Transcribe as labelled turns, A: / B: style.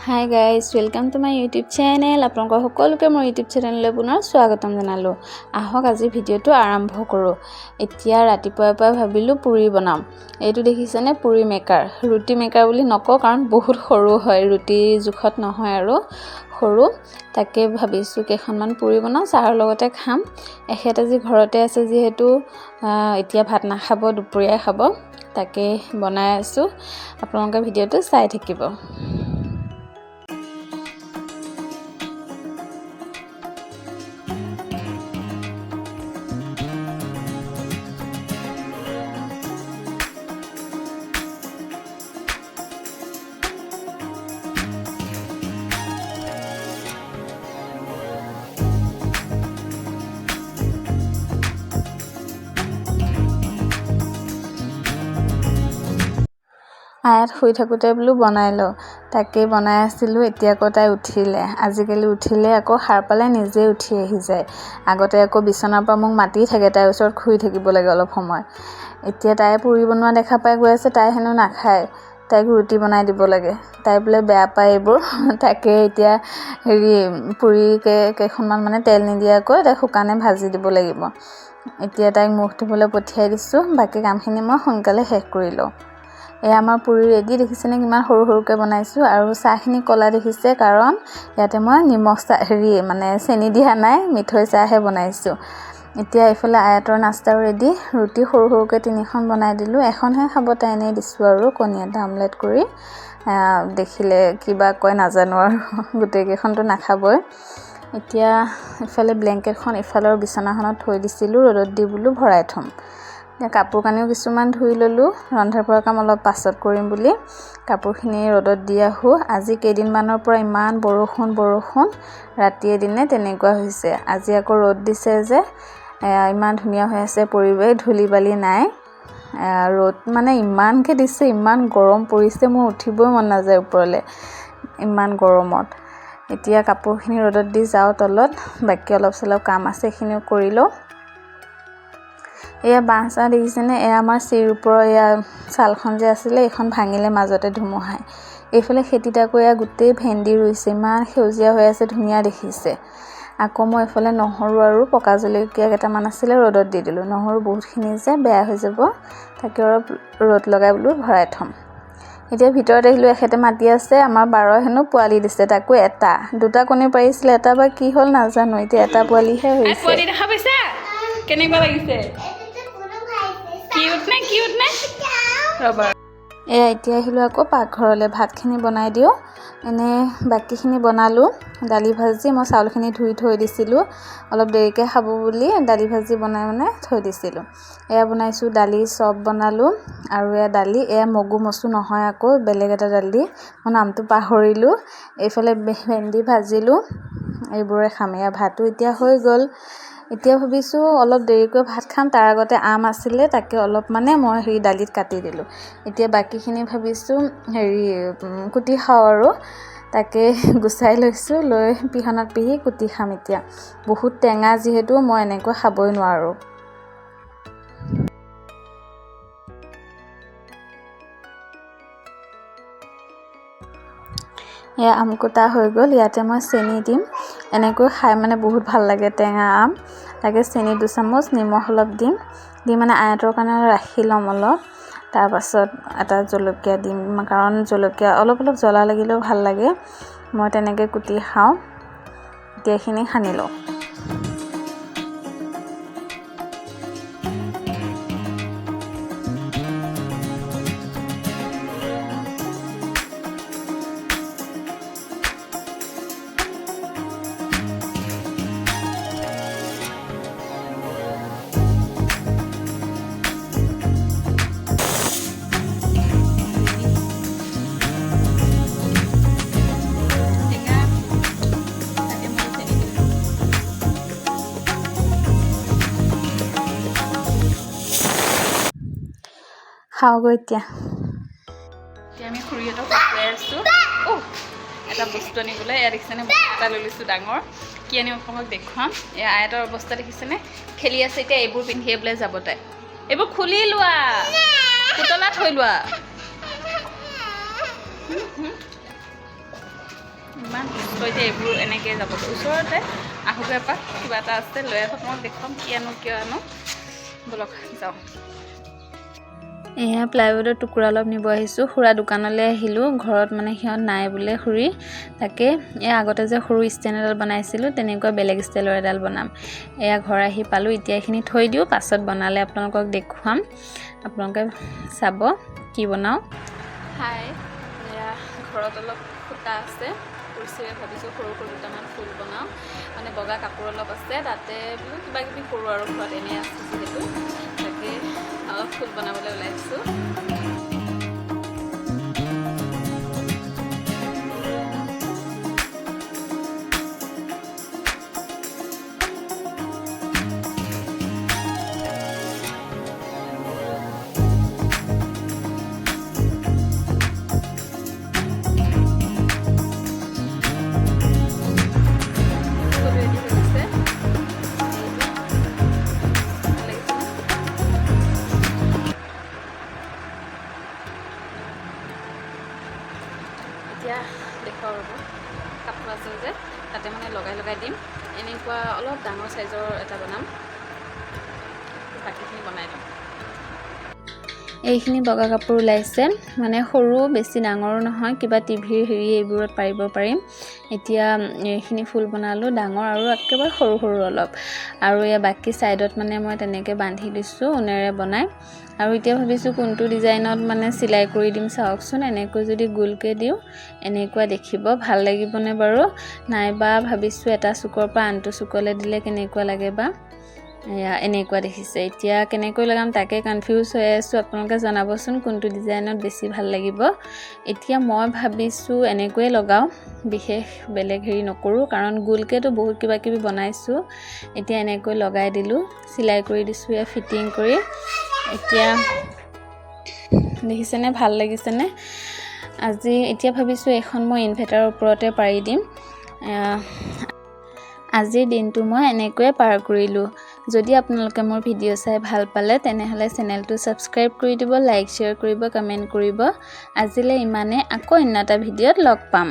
A: Hi guys, welcome to my YouTube channel. আপোনালোকৰ সকলোকে মোৰ ইউটিউব চেনেললৈ পুনৰ স্বাগতম জনালোঁ। আহক আজি ভিডিঅ'টো আৰম্ভ কৰোঁ। এতিয়া ৰাতিপুৱাৰ পৰা ভাবিলোঁ পুৰি বনাম। এইটো দেখিছেনে, পুৰি মেকাৰ। ৰুটি মেকাৰ বুলি নকওঁ কাৰণ বহুত সৰু হয়, ৰুটিৰ জোখত নহয় আৰু সৰু। তাকে ভাবিছোঁ কেইখনমান পুৰি বনাওঁ, চাহৰ লগতে খাম। এখেত আজি ঘৰতে আছে যিহেতু এতিয়া ভাত নাখাব, দুপৰীয়াই খাব। তাকে বনাই আছোঁ, আপোনালোকে ভিডিঅ'টো চাই থাকিব। আয়াত শুই থাকোঁতে বোলো বনাই লওঁ, তাকেই বনাই আছিলোঁ। এতিয়া আকৌ তাই উঠিলে। আজিকালি উঠিলে আকৌ সাৰ পালে নিজেই উঠি আহি যায়। আগতে আকৌ বিচনাৰ পৰা মোক মাতি থাকে, তাইৰ ওচৰত শুই থাকিব লাগে অলপ সময়। এতিয়া তাই পুৰি বনোৱা দেখা পাই গৈ আছে, তাই হেনো নাখায়, তাইক ৰুটি বনাই দিব লাগে। তাই বোলে বেয়া পায় এইবোৰ। তাকে এতিয়া পুৰি কেইখনমান মানে তেল নিদিয়াকৈ তাইক শুকানে ভাজি দিব লাগিব। এতিয়া তাইক মুখ ধুবলৈ পঠিয়াই দিছোঁ, বাকী কামখিনি মই সোনকালে শেষ কৰি লওঁ। এয়া আমাৰ পুৰি ৰেডি, দেখিছেনে কিমান সৰু সৰুকৈ বনাইছোঁ। আৰু চাহখিনি ক'লা দেখিছে কাৰণ ইয়াতে মই নিমখ চাহ মানে চেনি দিয়া নাই, মিঠৈ চাহহে বনাইছোঁ। এতিয়া এইফালে আয়াতৰ নাস্তাও ৰেডি। ৰুটি সৰু সৰুকৈ 3খন বনাই দিলোঁ, এখনহে খাব, তাই এনেই দিছোঁ আৰু কণী এটা আমলেট কৰি। দেখিলে কিবা কয় নাজানো আৰু, গোটেইকেইখনতো নাখাবই। এতিয়া ইফালে ব্লেংকেটখন ইফালৰ বিচনাখনত থৈ দিছিলোঁ, ৰ'দত দি বোলো ভৰাই থ'ম। এতিয়া কাপোৰ কানিও কিছুমান ধুই ল'লোঁ, ৰন্ধা বঢ়া কাম অলপ পাছত কৰিম বুলি কাপোৰখিনি ৰ'দত দি আহোঁ। আজি কেইদিনমানৰ পৰা ইমান বৰষুণ ৰাতিয়ে দিনে তেনেকুৱা হৈছে। আজি আকৌ ৰ'দ দিছে যে, ইমান ধুনীয়া হৈ আছে পৰিৱেশ, ধূলি বালি নাই। ৰ'দ মানে ইমানকৈ দিছে, ইমান গৰম পৰিছে, মোৰ উঠিবই মন নাযায় ওপৰলৈ ইমান গৰমত। এতিয়া কাপোৰখিনি ৰ'দত দি যাওঁ তলত, বাকী অলপ চলপ কাম আছে সেইখিনিও কৰি লওঁ। এয়া বাঁহ চাহ দেখিছেনে, এয়া আমাৰ চিৰ ওপৰৰ এয়া ছালখন যে আছিলে, এইখন ভাঙিলে মাজতে ধুমুহাই। এইফালে খেতিত আকৌ এয়া গোটেই ভেন্দি ৰুইছে, ইমান সেউজীয়া হৈ আছে, ধুনীয়া দেখিছে। আকৌ মই এইফালে নহৰু আৰু পকা জলকীয়া কেইটামান আছিলে, ৰ'দত দি দিলোঁ। নহৰু বহুতখিনি যে বেয়া হৈ যাব, তাকে অলপ ৰ'দ লগাই বোলো ভৰাই থ'ম। এতিয়া ভিতৰত আহিলোঁ, এখেতে মাতি আছে। আমাৰ 12 হেনো পোৱালি দিছে, তাকো এটা। 2টা কণী পাৰিছিলে, এটা বা কি হ'ল নাজানো, এতিয়া এটা পোৱালিহে হৈছে। পোৱালি দেখা পাইছা কেনেকুৱা লাগিছে? কিউট নে? ৰ'বা, এতিয়া আহিলোঁ আকৌ পাকঘৰলৈ, ভাতখিনি বনাই দিওঁ। বাকীখিনি বনালোঁ। দালি ভাজি মই চাউলখিনি ধুই থৈ দিছিলোঁ, অলপ দেৰিকৈ খাব বুলি দালি ভাজি বনাই থৈ দিছিলোঁ। এয়া বনাইছোঁ দালি, চপ বনালোঁ আৰু এয়া দালি, এয়া মগু মচুৰ নহয় আকৌ বেলেগ এটা দালি, মই নামটো পাহৰিলোঁ। এইফালে ভেন্দি ভাজিলোঁ, এইবোৰে খাম। এয়া ভাতো এতিয়া হৈ গ'ল। এতিয়া ভাবিছোঁ অলপ দেৰিকৈ ভাত খাম, তাৰ আগতে আম আছিলে, তাকে অলপ মই দালিত কাটি দিলোঁ। এতিয়া বাকীখিনি ভাবিছোঁ কুটি খাওঁ আৰু, তাকে গুচাই লৈছোঁ, লৈ পিহনাত পিহি কুটি খাম। এতিয়া বহুত টেঙা যিহেতু মই এনেকৈ খাবই নোৱাৰোঁ। এয়া আম কুটা হৈ গ'ল, ইয়াতে মই চেনি দিম। এনেকৈ খাই বহুত ভাল লাগে টেঙা আম। তাকে চেনি 2 চামুচ, নিমখ অলপ দিম, দি আয়াতৰ কাৰণে ৰাখি ল'ম অলপ। তাৰপাছত এটা জলকীয়া দিম, কাৰণ জলকীয়া অলপ জ্বলা লাগিলেও ভাল লাগে। মই তেনেকৈ কুটি খাওঁ। এতিয়া এইখিনি সানি লওঁ। খাওঁগৈ এতিয়া আমি খুৰীহঁতক গৈ আছোঁ এটা বস্তু আনিবলৈ। এয়া দেখিছেনে, এটা লৈ লৈছোঁ ডাঙৰ। কি আনিম আপোনালোকক দেখুৱাম। এয়া আয়াতৰ অৱস্থা দেখিছেনে, খেলি আছে। এতিয়া এইবোৰ পিন্ধিয়ে বোলে যাব তাই। এইবোৰ খুলি লোৱা, পুতলা থৈ লোৱা। ইমান দুষ্ট এতিয়া এইবোৰ এনেকৈ যাব ওচৰতে আহোগৈ এপাক কিবা এটা আছে লৈ আহক মই দেখুৱাম কি আনো কিয় আনো বলক যাওঁ এয়া প্লাইউডৰ টুকুৰা অলপ নিব আহিছোঁ খুৰা দোকানলৈ আহিলোঁ ঘৰত মানে সিহঁত নাই বোলে খুৰী তাকে এয়া আগতে যে সৰু ষ্টেণ্ড এডাল বনাইছিলোঁ তেনেকুৱা বেলেগ ষ্টাইলৰ এডাল বনাম এয়া ঘৰ আহি পালোঁ এতিয়া এইখিনি থৈ দিওঁ পাছত বনালে আপোনালোকক দেখুৱাম আপোনালোকে চাব কি বনাওঁ হাই এয়া ঘৰত অলপ সূতা আছে কুৰ্চিৰে ভাবিছোঁ সৰু সৰু দুটামান ফুল বনাওঁ মানে বগা কাপোৰ অলপ আছে তাতে বোলো কিবা কিবি কৰোঁ আৰু ঘৰত এনেই আছে যিহেতু তাকে অলপ ফুল বনাবলৈ ওলাইছোঁ এতিয়া দেখুৱাও ৰ'ব কাপোৰ আছে যে তাতে মানে লগাই দিম এনেকুৱা অলপ ডাঙৰ সাইজৰ এটা বনাম বাকীখিনি বনাই দিম এইখিনি বগা কাপোৰ ওলাইছে মানে সৰু বেছি ডাঙৰো নহয় কিবা টিভিৰ হেৰি এইবোৰত পাৰিব পাৰিম এতিয়া এইখিনি ফুল বনালোঁ ডাঙৰ আৰু একেবাৰে সৰু সৰু অলপ আৰু এয়া বাকী সাইডত মানে মই তেনেকৈ বান্ধি দিছোঁ ঊণেৰে বনাই আৰু এতিয়া ভাবিছোঁ কোনটো ডিজাইনত মানে চিলাই কৰি দিম চাওকচোন এনেকৈ যদি গোলকৈ দিওঁ এনেকুৱা দেখিব ভাল লাগিবনে বাৰু নাইবা ভাবিছোঁ এটা চুকৰ পৰা আনটো চুকলৈ দিলে কেনেকুৱা লাগে বা এয়া এনেকুৱা দেখিছে এতিয়া কেনেকৈ লগাম তাকে কনফিউজ হৈ আছোঁ আপোনালোকে জনাবচোন কোনটো ডিজাইনত বেছি ভাল লাগিব এতিয়া মই ভাবিছোঁ এনেকৈয়ে লগাওঁ বিশেষ বেলেগ হেৰি নকৰোঁ কাৰণ গোলকেতো বহুত কিবা কিবি বনাইছোঁ এতিয়া এনেকৈ লগাই দিলোঁ চিলাই কৰি দিছোঁ এয়া ফিটিং কৰি এতিয়া দেখিছেনে ভাল লাগিছেনে আজি এতিয়া ভাবিছোঁ এখন মই ইনভাৰ্টাৰৰ ওপৰতে পাৰি দিম আজিৰ দিনটো মই এনেকৈয়ে পাৰ কৰিলোঁ যদি আপোনালোকে মোৰ ভিডিঅ' চাই ভাল পালে তেনেহ'লে চেনেলটো ছাবস্ক্ৰাইব কৰি দিব লাইক শ্বেয়াৰ কৰিব কমেণ্ট কৰিব আজিলৈ ইমানে আকৌ অন্য এটা ভিডিঅ'ত লগ পাম